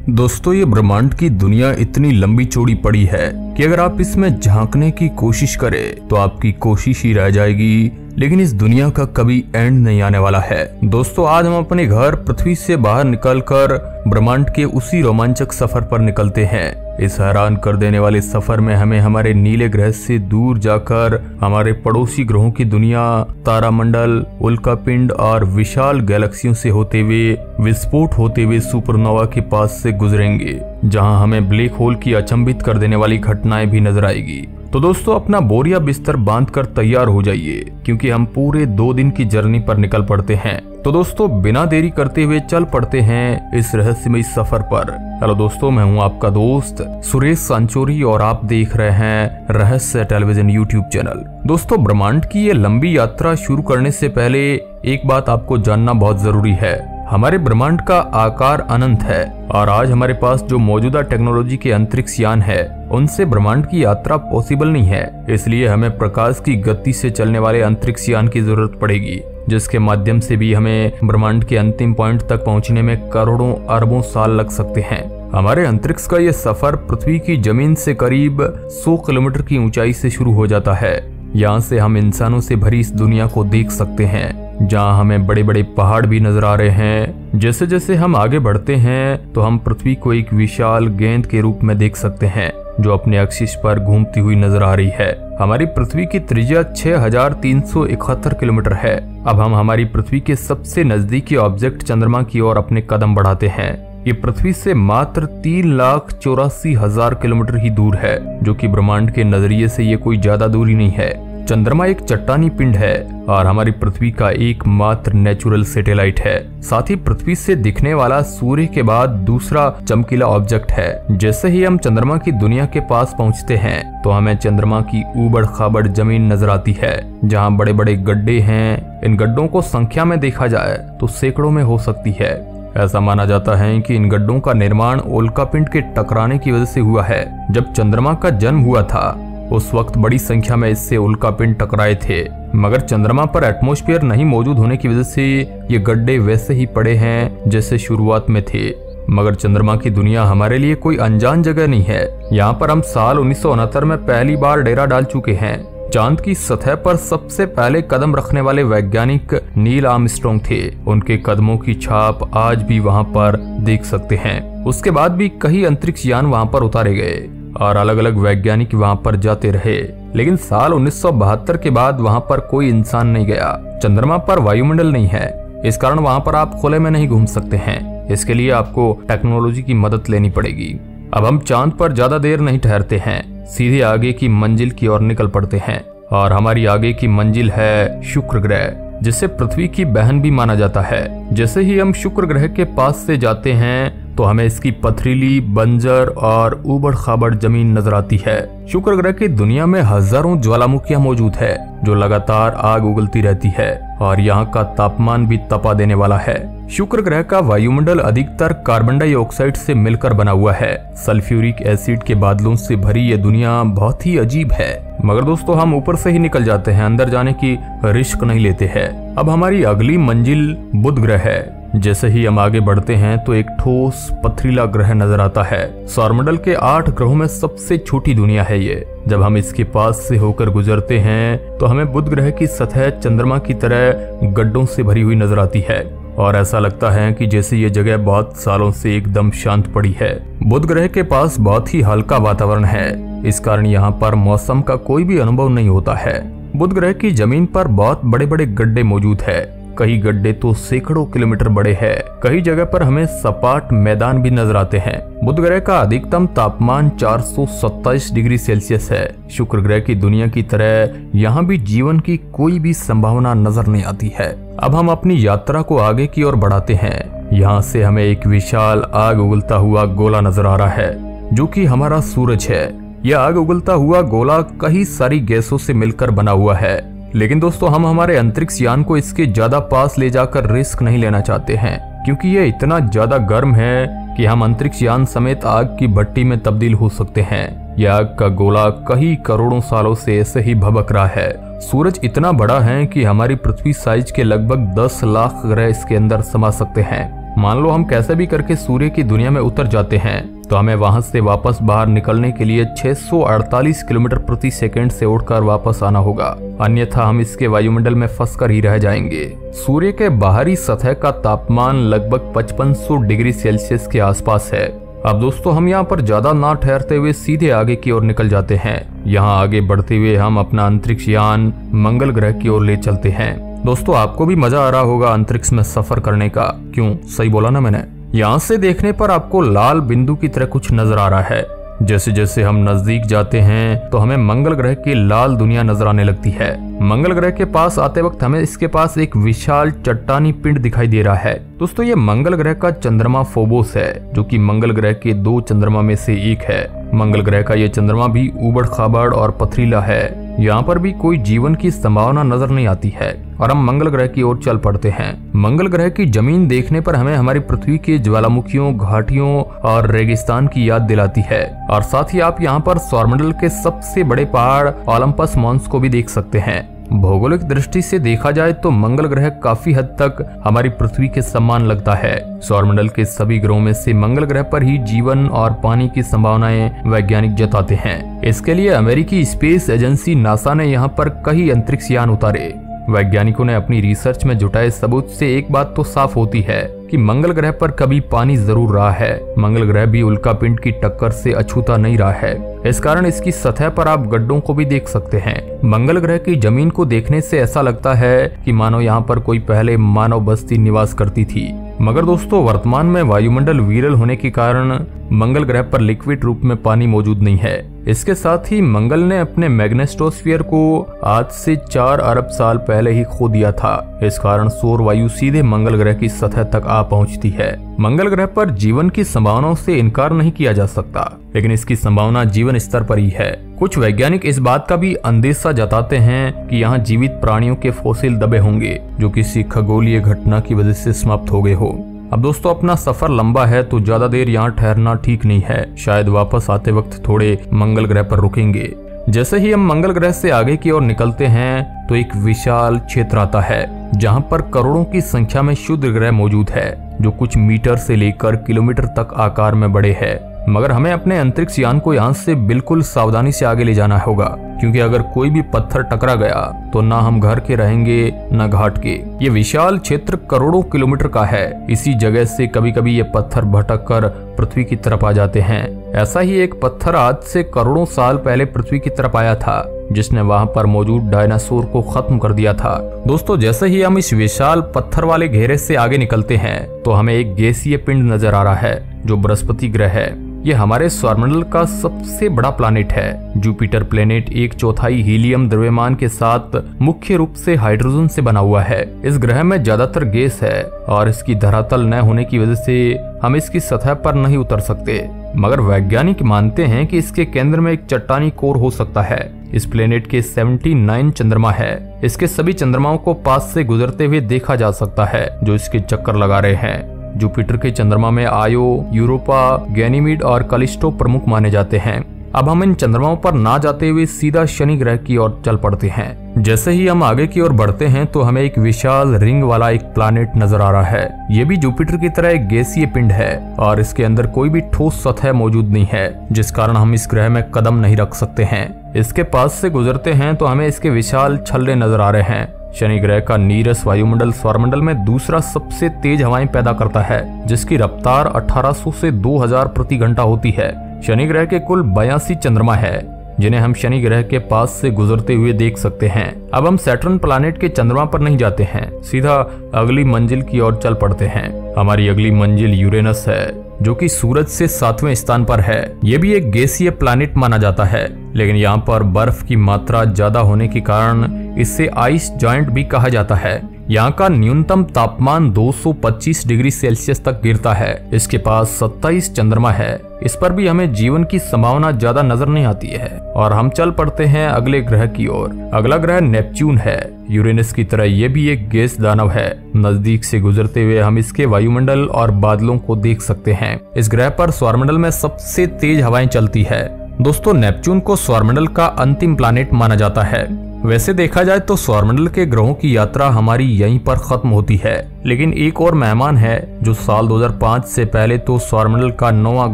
दोस्तों, ये ब्रह्मांड की दुनिया इतनी लंबी चौड़ी पड़ी है कि अगर आप इसमें झांकने की कोशिश करें तो आपकी कोशिश ही रह जाएगी, लेकिन इस दुनिया का कभी एंड नहीं आने वाला है। दोस्तों, आज हम अपने घर पृथ्वी से बाहर निकलकर ब्रह्मांड के उसी रोमांचक सफर पर निकलते हैं। इस हैरान कर देने वाले सफर में हमें हमारे नीले ग्रह से दूर जाकर हमारे पड़ोसी ग्रहों की दुनिया, तारामंडल, उल्कापिंड और विशाल गैलेक्सियों से होते हुए विस्फोट होते हुए सुपरनोवा के पास से गुजरेंगे, जहां हमें ब्लैक होल की अचंभित कर देने वाली घटनाएं भी नजर आएगी। तो दोस्तों, अपना बोरिया बिस्तर बांधकर तैयार हो जाइए, क्योंकि हम पूरे 2 दिन की जर्नी पर निकल पड़ते हैं। तो दोस्तों, बिना देरी करते हुए चल पड़ते हैं इस रहस्यमय सफर पर। हेलो दोस्तों, मैं हूं आपका दोस्त सुरेश सांचोरी और आप देख रहे हैं रहस्य टेलीविजन यूट्यूब चैनल। दोस्तों, ब्रह्मांड की ये लंबी यात्रा शुरू करने से पहले एक बात आपको जानना बहुत जरूरी है। हमारे ब्रह्मांड का आकार अनंत है और आज हमारे पास जो मौजूदा टेक्नोलॉजी के अंतरिक्ष यान है, उनसे ब्रह्मांड की यात्रा पॉसिबल नहीं है। इसलिए हमें प्रकाश की गति से चलने वाले अंतरिक्ष यान की जरूरत पड़ेगी, जिसके माध्यम से भी हमें ब्रह्मांड के अंतिम पॉइंट तक पहुंचने में करोड़ों अरबों साल लग सकते हैं। हमारे अंतरिक्ष का ये सफर पृथ्वी की जमीन से करीब 100 किलोमीटर की ऊंचाई से शुरू हो जाता है। यहाँ से हम इंसानों से भरी इस दुनिया को देख सकते हैं, जहाँ हमें बड़े बड़े पहाड़ भी नजर आ रहे हैं। जैसे जैसे हम आगे बढ़ते हैं तो हम पृथ्वी को एक विशाल गेंद के रूप में देख सकते हैं, जो अपने एक्सिस पर घूमती हुई नजर आ रही है। हमारी पृथ्वी की त्रिज्या 6371 किलोमीटर है। अब हम हमारी पृथ्वी के सबसे नजदीकी ऑब्जेक्ट चंद्रमा की ओर अपने कदम बढ़ाते हैं। ये पृथ्वी से मात्र 3,84,000 किलोमीटर ही दूर है, जो कि ब्रह्मांड के नजरिए से ये कोई ज्यादा दूरी नहीं है। चंद्रमा एक चट्टानी पिंड है और हमारी पृथ्वी का एकमात्र नेचुरल सैटेलाइट है। साथ ही पृथ्वी से दिखने वाला सूर्य के बाद दूसरा चमकीला ऑब्जेक्ट है। जैसे ही हम चंद्रमा की दुनिया के पास पहुंचते हैं तो हमें चंद्रमा की ऊबड़ खाबड़ जमीन नजर आती है, जहां बड़े बड़े गड्ढे हैं। इन गड्ढों को संख्या में देखा जाए तो सैकड़ों में हो सकती है। ऐसा माना जाता है कि इन गड्ढों का निर्माण उल्कापिंड के टकराने की वजह से हुआ है। जब चंद्रमा का जन्म हुआ था उस वक्त बड़ी संख्या में इससे उल्कापिंड टकराए थे, मगर चंद्रमा पर एटमॉस्फेयर नहीं मौजूद होने की वजह से ये गड्ढे वैसे ही पड़े हैं जैसे शुरुआत में थे। मगर चंद्रमा की दुनिया हमारे लिए कोई अनजान जगह नहीं है। यहाँ पर हम साल 1969 में पहली बार डेरा डाल चुके हैं। चांद की सतह पर सबसे पहले कदम रखने वाले वैज्ञानिक नील आर्मस्ट्रांग थे। उनके कदमों की छाप आज भी वहाँ पर देख सकते हैं। उसके बाद भी कई अंतरिक्ष यान वहाँ पर उतारे गए और अलग अलग वैज्ञानिक वहां पर जाते रहे, लेकिन साल 1972 के बाद वहां पर कोई इंसान नहीं गया। चंद्रमा पर वायुमंडल नहीं है, इस कारण वहां पर आप खुले में नहीं घूम सकते हैं। इसके लिए आपको टेक्नोलॉजी की मदद लेनी पड़ेगी। अब हम चांद पर ज्यादा देर नहीं ठहरते हैं, सीधे आगे की मंजिल की ओर निकल पड़ते हैं। और हमारी आगे की मंजिल है शुक्र ग्रह, जिसे पृथ्वी की बहन भी माना जाता है। जैसे ही हम शुक्र ग्रह के पास से जाते हैं तो हमें इसकी पथरीली, बंजर और ऊबड़ खाबड़ जमीन नजर आती है। शुक्र ग्रह की दुनिया में हजारों ज्वालामुखियां मौजूद है, जो लगातार आग उगलती रहती है और यहाँ का तापमान भी तपा देने वाला है। शुक्र ग्रह का वायुमंडल अधिकतर कार्बन डाइऑक्साइड से मिलकर बना हुआ है। सल्फ्यूरिक एसिड के बादलों से भरी ये दुनिया बहुत ही अजीब है। मगर दोस्तों, हम ऊपर से ही निकल जाते हैं, अंदर जाने की रिस्क नहीं लेते हैं। अब हमारी अगली मंजिल बुध ग्रह है। जैसे ही हम आगे बढ़ते हैं तो एक ठोस पथरीला ग्रह नजर आता है। सौरमंडल के 8 ग्रहों में सबसे छोटी दुनिया है ये। जब हम इसके पास से होकर गुजरते हैं तो हमें बुध ग्रह की सतह चंद्रमा की तरह गड्ढों से भरी हुई नजर आती है और ऐसा लगता है कि जैसे ये जगह बहुत सालों से एकदम शांत पड़ी है। बुध ग्रह के पास बहुत ही हल्का वातावरण है, इस कारण यहाँ पर मौसम का कोई भी अनुभव नहीं होता है। बुध ग्रह की जमीन पर बहुत बड़े बड़े गड्ढे मौजूद है। कई गड्ढे तो सैकड़ों किलोमीटर बड़े हैं। कई जगह पर हमें सपाट मैदान भी नजर आते हैं। बुध ग्रह का अधिकतम तापमान 427 डिग्री सेल्सियस है। शुक्र ग्रह की दुनिया की तरह यहाँ भी जीवन की कोई भी संभावना नजर नहीं आती है। अब हम अपनी यात्रा को आगे की ओर बढ़ाते हैं। यहाँ से हमें एक विशाल आग उगलता हुआ गोला नजर आ रहा है, जो कि हमारा सूरज है। यह आग उगलता हुआ गोला कई सारी गैसों से मिलकर बना हुआ है, लेकिन दोस्तों, हम हमारे अंतरिक्ष यान को इसके ज्यादा पास ले जाकर रिस्क नहीं लेना चाहते हैं, क्योंकि यह इतना ज्यादा गर्म है कि हम अंतरिक्ष यान समेत आग की भट्टी में तब्दील हो सकते हैं। यह आग का गोला कई करोड़ों सालों से ऐसे ही भभक रहा है। सूरज इतना बड़ा है कि हमारी पृथ्वी साइज के लगभग 10 लाख ग्रह इसके अंदर समा सकते हैं। मान लो हम कैसे भी करके सूर्य की दुनिया में उतर जाते हैं तो हमें वहां से वापस बाहर निकलने के लिए 648 किलोमीटर प्रति सेकंड से उड़कर वापस आना होगा, अन्यथा हम इसके वायुमंडल में फंसकर ही रह जाएंगे। सूर्य के बाहरी सतह का तापमान लगभग 5500 डिग्री सेल्सियस के आसपास है। अब दोस्तों हम यहाँ पर ज्यादा ना ठहरते हुए सीधे आगे की ओर निकल जाते हैं। यहाँ आगे बढ़ते हुए हम अपना अंतरिक्ष यान मंगल ग्रह की ओर ले चलते हैं। दोस्तों आपको भी मजा आ रहा होगा अंतरिक्ष में सफर करने का, क्यों? सही बोला ना मैंने। यहाँ से देखने पर आपको लाल बिंदु की तरह कुछ नजर आ रहा है। जैसे जैसे हम नजदीक जाते हैं तो हमें मंगल ग्रह की लाल दुनिया नजर आने लगती है। मंगल ग्रह के पास आते वक्त हमें इसके पास एक विशाल चट्टानी पिंड दिखाई दे रहा है। दोस्तों ये मंगल ग्रह का चंद्रमा फोबोस है, जो कि मंगल ग्रह के 2 चंद्रमा में से एक है। मंगल ग्रह का ये चंद्रमा भी उबड़ खाबड़ और पथरीला है। यहाँ पर भी कोई जीवन की संभावना नजर नहीं आती है और हम मंगल ग्रह की ओर चल पड़ते हैं। मंगल ग्रह की जमीन देखने पर हमें हमारी पृथ्वी के ज्वालामुखियों, घाटियों और रेगिस्तान की याद दिलाती है। और साथ ही आप यहाँ पर सौरमंडल के सबसे बड़े पहाड़ ओलंपस मॉन्स को भी देख सकते हैं। भौगोलिक दृष्टि से देखा जाए तो मंगल ग्रह काफी हद तक हमारी पृथ्वी के समान लगता है। सौरमंडल के सभी ग्रहों में से मंगल ग्रह पर ही जीवन और पानी की संभावनाएं वैज्ञानिक जताते हैं। इसके लिए अमेरिकी स्पेस एजेंसी नासा ने यहाँ पर कई अंतरिक्ष यान उतारे। वैज्ञानिकों ने अपनी रिसर्च में जुटाए सबूत से एक बात तो साफ होती है कि मंगल ग्रह पर कभी पानी जरूर रहा है। मंगल ग्रह भी उल्का पिंड की टक्कर से अछूता नहीं रहा है। इस कारण इसकी सतह पर आप गड्ढों को भी देख सकते हैं। मंगल ग्रह की जमीन को देखने से ऐसा लगता है कि मानो यहाँ पर कोई पहले मानव बस्ती निवास करती थी। मगर दोस्तों वर्तमान में वायुमंडल विरल होने के कारण मंगल ग्रह पर लिक्विड रूप में पानी मौजूद नहीं है। इसके साथ ही मंगल ने अपने मैग्नेटोस्फीयर को आज से 4 अरब साल पहले ही खो दिया था। इस कारण सौर वायु सीधे मंगल ग्रह की सतह तक आ पहुंचती है। मंगल ग्रह पर जीवन की संभावनाओं से इनकार नहीं किया जा सकता, लेकिन इसकी संभावना जीवन स्तर पर ही है। कुछ वैज्ञानिक इस बात का भी अंदेशा जताते हैं कि यहाँ जीवित प्राणियों के फॉसिल दबे होंगे जो किसी खगोलीय घटना की वजह से समाप्त हो गए हो। अब दोस्तों अपना सफर लंबा है तो ज्यादा देर यहाँ ठहरना ठीक नहीं है। शायद वापस आते वक्त थोड़े मंगल ग्रह पर रुकेंगे। जैसे ही हम मंगल ग्रह से आगे की ओर निकलते हैं तो एक विशाल क्षेत्र आता है जहाँ पर करोड़ों की संख्या में शुद्ध ग्रह मौजूद है, जो कुछ मीटर से लेकर किलोमीटर तक आकार में बड़े हैं। मगर हमें अपने अंतरिक्ष यान को यहाँ से बिल्कुल सावधानी से आगे ले जाना होगा, क्योंकि अगर कोई भी पत्थर टकरा गया तो ना हम घर के रहेंगे न घाट के। ये विशाल क्षेत्र करोड़ों किलोमीटर का है। इसी जगह से कभी कभी ये पत्थर भटक कर पृथ्वी की तरफ आ जाते हैं। ऐसा ही एक पत्थर आज से करोड़ों साल पहले पृथ्वी की तरफ आया था, जिसने वहां पर मौजूद डायनासोर को खत्म कर दिया था। दोस्तों जैसे ही हम इस विशाल पत्थर वाले घेरे से आगे निकलते हैं तो हमें एक गैसीय पिंड नजर आ रहा है जो बृहस्पति ग्रह है। ये हमारे सौरमंडल का सबसे बड़ा प्लैनेट है। जुपिटर प्लैनेट 1/4 हीलियम द्रव्यमान के साथ मुख्य रूप से हाइड्रोजन से बना हुआ है। इस ग्रह में ज्यादातर गैस है और इसकी धरातल न होने की वजह से हम इसकी सतह पर नहीं उतर सकते। मगर वैज्ञानिक मानते हैं कि इसके केंद्र में एक चट्टानी कोर हो सकता है। इस प्लेनेट के 79 चंद्रमा है। इसके सभी चंद्रमाओं को पास से गुजरते हुए देखा जा सकता है जो इसके चक्कर लगा रहे हैं। जुपिटर के चंद्रमा में आयो, यूरोपा, गैनीमीड और कैलिस्टो प्रमुख माने जाते हैं। अब हम इन चंद्रमाओं पर ना जाते हुए सीधा शनि ग्रह की ओर चल पड़ते हैं। जैसे ही हम आगे की ओर बढ़ते हैं तो हमें एक विशाल रिंग वाला एक प्लैनेट नजर आ रहा है। ये भी जुपिटर की तरह एक गैसीय पिंड है और इसके अंदर कोई भी ठोस सतह मौजूद नहीं है, जिस कारण हम इस ग्रह में कदम नहीं रख सकते हैं। इसके पास से गुजरते हैं तो हमें इसके विशाल छल्ले नजर आ रहे हैं। शनि ग्रह का नीरस वायुमंडल सौरमंडल में दूसरा सबसे तेज हवाएं पैदा करता है, जिसकी रफ्तार 1800 से 2000 प्रति घंटा होती है। शनि ग्रह के कुल 82 चंद्रमा है जिन्हें हम शनि ग्रह के पास से गुजरते हुए देख सकते हैं। अब हम सैटर्न प्लैनेट के चंद्रमा पर नहीं जाते हैं, सीधा अगली मंजिल की ओर चल पड़ते हैं। हमारी अगली मंजिल यूरेनस है, जो कि सूरज से 7वें स्थान पर है। ये भी एक गैसीय प्लैनेट माना जाता है, लेकिन यहाँ पर बर्फ की मात्रा ज्यादा होने के कारण इसे आइस जॉइंट भी कहा जाता है। यहाँ का न्यूनतम तापमान 225 डिग्री सेल्सियस तक गिरता है। इसके पास 27 चंद्रमा है। इस पर भी हमें जीवन की संभावना ज्यादा नजर नहीं आती है और हम चल पड़ते हैं अगले ग्रह की ओर। अगला ग्रह नेपच्यून है। यूरेनस की तरह ये भी एक गैस दानव है। नजदीक से गुजरते हुए हम इसके वायुमंडल और बादलों को देख सकते हैं। इस ग्रह पर सौरमंडल में सबसे तेज हवाएं चलती है। दोस्तों नेपच्यून को सौरमंडल का अंतिम प्लैनेट माना जाता है। वैसे देखा जाए तो सौरमंडल के ग्रहों की यात्रा हमारी यहीं पर खत्म होती है, लेकिन एक और मेहमान है जो साल 2005 से पहले तो सौरमंडल का 9वां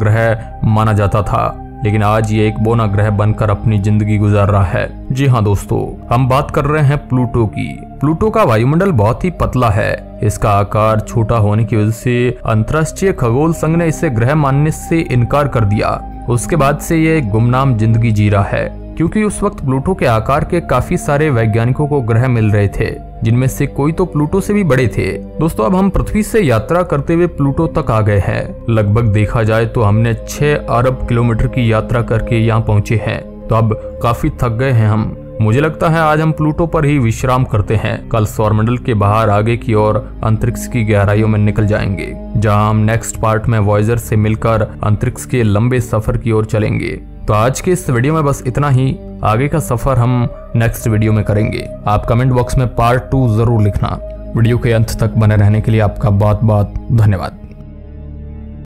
ग्रह माना जाता था, लेकिन आज ये एक बौना ग्रह बनकर अपनी जिंदगी गुजार रहा है। जी हाँ दोस्तों, हम बात कर रहे हैं प्लूटो की। प्लूटो का वायुमंडल बहुत ही पतला है। इसका आकार छोटा होने की वजह से अंतर्राष्ट्रीय खगोल संघ ने इसे ग्रह मानने से इनकार कर दिया। उसके बाद से ये गुमनाम जिंदगी जी रहा है, क्योंकि उस वक्त प्लूटो के आकार के काफी सारे वैज्ञानिकों को ग्रह मिल रहे थे, जिनमें से कोई तो प्लूटो से भी बड़े थे। दोस्तों, अब हम पृथ्वी से यात्रा करते हुए प्लूटो तक आ गए हैं। लगभग देखा जाए तो हमने 6 अरब किलोमीटर की यात्रा करके यहाँ पहुंचे हैं, तो अब काफी थक गए हैं हम। मुझे लगता है आज हम प्लूटो पर ही विश्राम करते हैं। कल सौरमंडल के बाहर आगे की ओर अंतरिक्ष की गहराइयों में निकल जाएंगे, जहां हम नेक्स्ट पार्ट में वॉयेजर से मिलकर अंतरिक्ष के लंबे सफर की ओर चलेंगे। तो आज के इस वीडियो में बस इतना ही। आगे का सफर हम नेक्स्ट वीडियो में करेंगे। आप कमेंट बॉक्स में पार्ट 2 जरूर लिखना। वीडियो के अंत तक बने रहने के लिए आपका बहुत बहुत धन्यवाद।